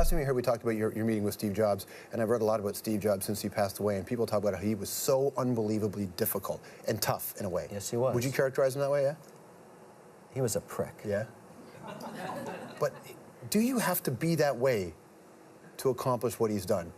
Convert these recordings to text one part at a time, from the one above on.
last time we heard, we talked about your meeting with Steve Jobs, and I've read a lot about Steve Jobs since he passed away, and people talk about how he was so unbelievably difficult and tough in a way. Yes, he was. Would you characterize him that way, yeah? He was a prick. Yeah? But do you have to be that way to accomplish what he's done?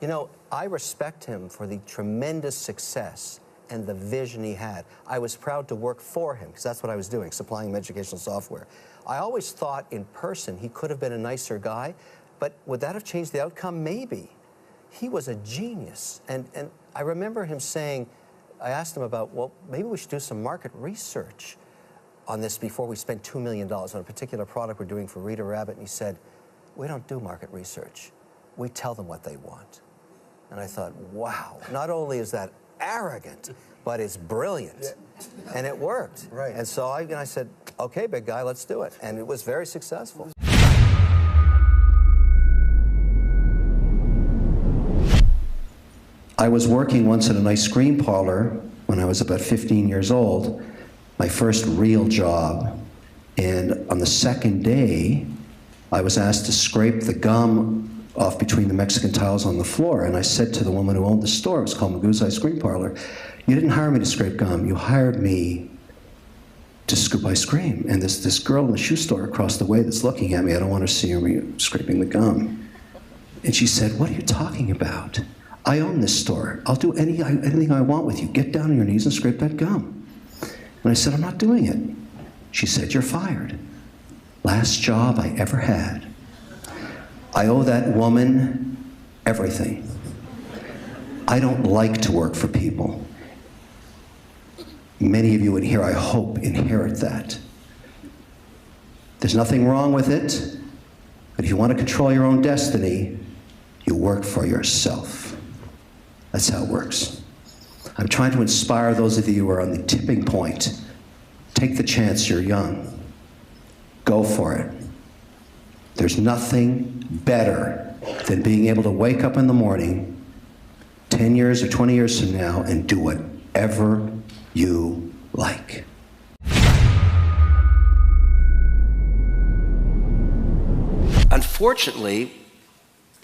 You know, I respect him for the tremendous success and the vision he had. I was proud to work for him, because that's what I was doing, supplying him educational software. I always thought in person he could have been a nicer guy, but would that have changed the outcome? Maybe. He was a genius. And I remember him saying, I asked him about, well, maybe we should do some market research on this before we spend $2 million on a particular product we're doing for Rita Rabbit. And he said, we don't do market research. We tell them what they want. And I thought, wow, not only is that arrogant, but it's brilliant. Yeah. And it worked. Right. And so I said, okay, big guy, let's do it. And it was very successful. I was working once at an ice cream parlor when I was about 15 years old, my first real job. And on the second day, I was asked to scrape the gum off between the Mexican tiles on the floor. And I said to the woman who owned the store, it was called Magoo's Ice Cream Parlor, you didn't hire me to scrape gum, you hired me to scoop ice cream. And this girl in the shoe store across the way that's looking at me, I don't want to see her scraping the gum. And she said, what are you talking about? I own this store. I'll do anything I want with you. Get down on your knees and scrape that gum. And I said, I'm not doing it. She said, you're fired. Last job I ever had. I owe that woman everything. I don't like to work for people. Many of you in here, I hope, inherit that. There's nothing wrong with it, but if you want to control your own destiny, you work for yourself. That's how it works. I'm trying to inspire those of you who are on the tipping point. Take the chance, you're young. Go for it. There's nothing better than being able to wake up in the morning 10 years or 20 years from now and do whatever you like. Unfortunately,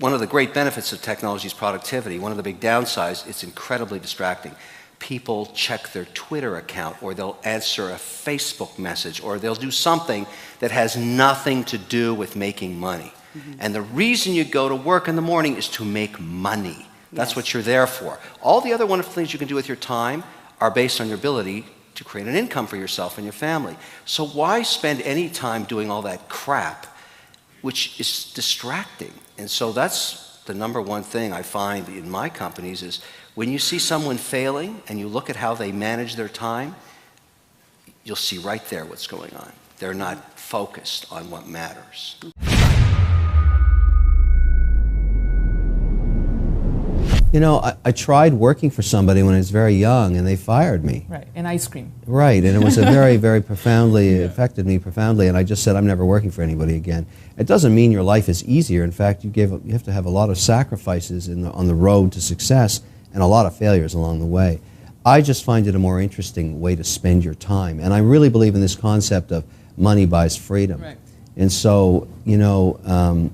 one of the great benefits of technology is productivity. One of the big downsides, it's incredibly distracting. People check their Twitter account, or they'll answer a Facebook message, or they'll do something that has nothing to do with making money. Mm-hmm. And the reason you go to work in the morning is to make money. That's yes. What you're there for. All the other wonderful things you can do with your time are based on your ability to create an income for yourself and your family. So why spend any time doing all that crap, which is distracting? And so that's the number one thing I find in my companies is when you see someone failing and you look at how they manage their time, you'll see right there what's going on. They're not focused on what matters. You know, I tried working for somebody when I was very young, and they fired me. Right, and ice cream. Right, and it was a very, very profoundly, affected me profoundly, and I just said, I'm never working for anybody again. It doesn't mean your life is easier. In fact, you have to have a lot of sacrifices on the road to success and a lot of failures along the way. I just find it a more interesting way to spend your time, and I really believe in this concept of money buys freedom. Right. And so, you know,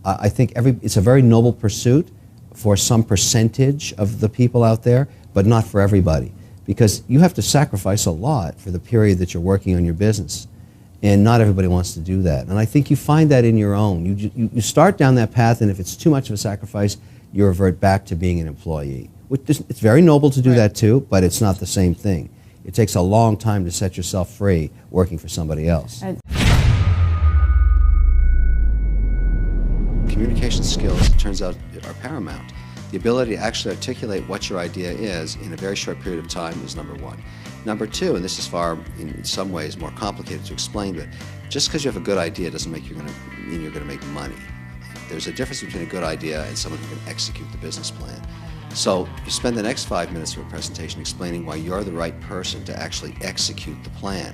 I think it's a very noble pursuit for some percentage of the people out there, but not for everybody. Because you have to sacrifice a lot for the period that you're working on your business. And not everybody wants to do that. And I think you find that in your own. You start down that path, and if it's too much of a sacrifice, you revert back to being an employee. It's very noble to do that too, but it's not the same thing. It takes a long time to set yourself free working for somebody else. Communication skills, it turns out, are paramount. The ability to actually articulate what your idea is in a very short period of time is number one. Number two, and this is far, in some ways, more complicated to explain, but just because you have a good idea doesn't mean you're going to make money. There's a difference between a good idea and someone who can execute the business plan. So you spend the next 5 minutes of a presentation explaining why you're the right person to actually execute the plan.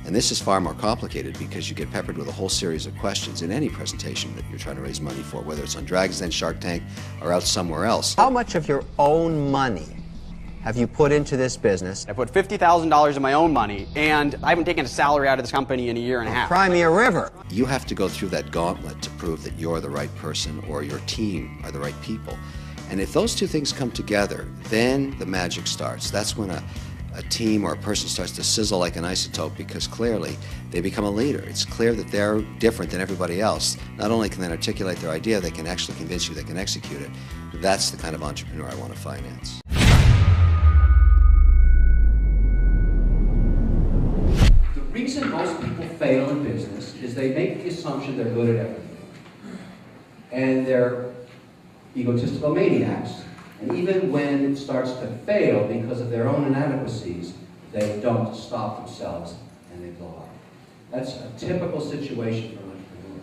And this is far more complicated because you get peppered with a whole series of questions in any presentation that you're trying to raise money for, whether it's on Dragon's Den, Shark Tank, or out somewhere else. How much of your own money have you put into this business? I put $50,000 of my own money, and I haven't taken a salary out of this company in a year and a half. Crimea River. You have to go through that gauntlet to prove that you're the right person or your team are the right people. And if those two things come together, then the magic starts. That's when a team or a person starts to sizzle like an isotope, because clearly they become a leader. It's clear that they're different than everybody else. Not only can they articulate their idea, they can actually convince you they can execute it. That's the kind of entrepreneur I want to finance. The reason most people fail in business is they make the assumption they're good at everything. And they're egotistical maniacs. And even when it starts to fail because of their own inadequacies, they don't stop themselves and they blow up. That's a typical situation for an entrepreneur.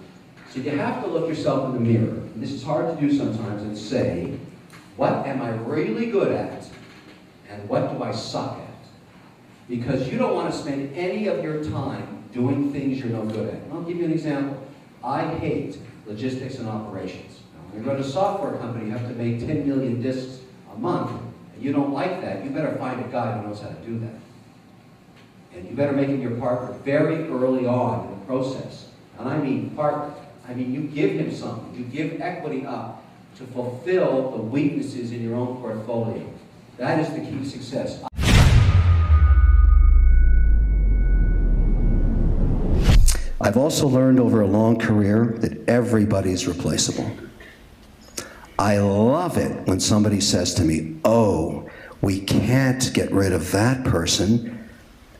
So you have to look yourself in the mirror, and this is hard to do sometimes, and say, what am I really good at and what do I suck at? Because you don't want to spend any of your time doing things you're no good at. And I'll give you an example. I hate logistics and operations. When you run a software company, you have to make 10 million disks a month, and you don't like that, you better find a guy who knows how to do that. And you better make him your partner very early on in the process. And I mean partner. I mean you give him something. You give equity up to fulfill the weaknesses in your own portfolio. That is the key to success. I've also learned over a long career that everybody's replaceable. I love it when somebody says to me, oh, we can't get rid of that person.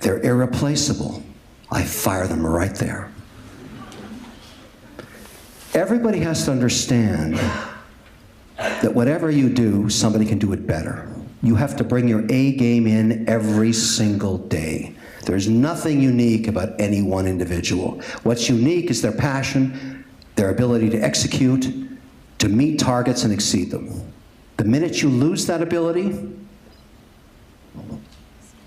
They're irreplaceable. I fire them right there. Everybody has to understand that whatever you do, somebody can do it better. You have to bring your A game in every single day. There's nothing unique about any one individual. What's unique is their passion, their ability to execute, to meet targets and exceed them. The minute you lose that ability,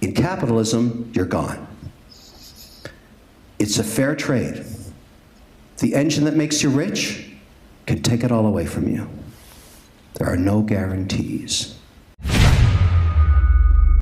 in capitalism, you're gone. It's a fair trade. The engine that makes you rich can take it all away from you. There are no guarantees.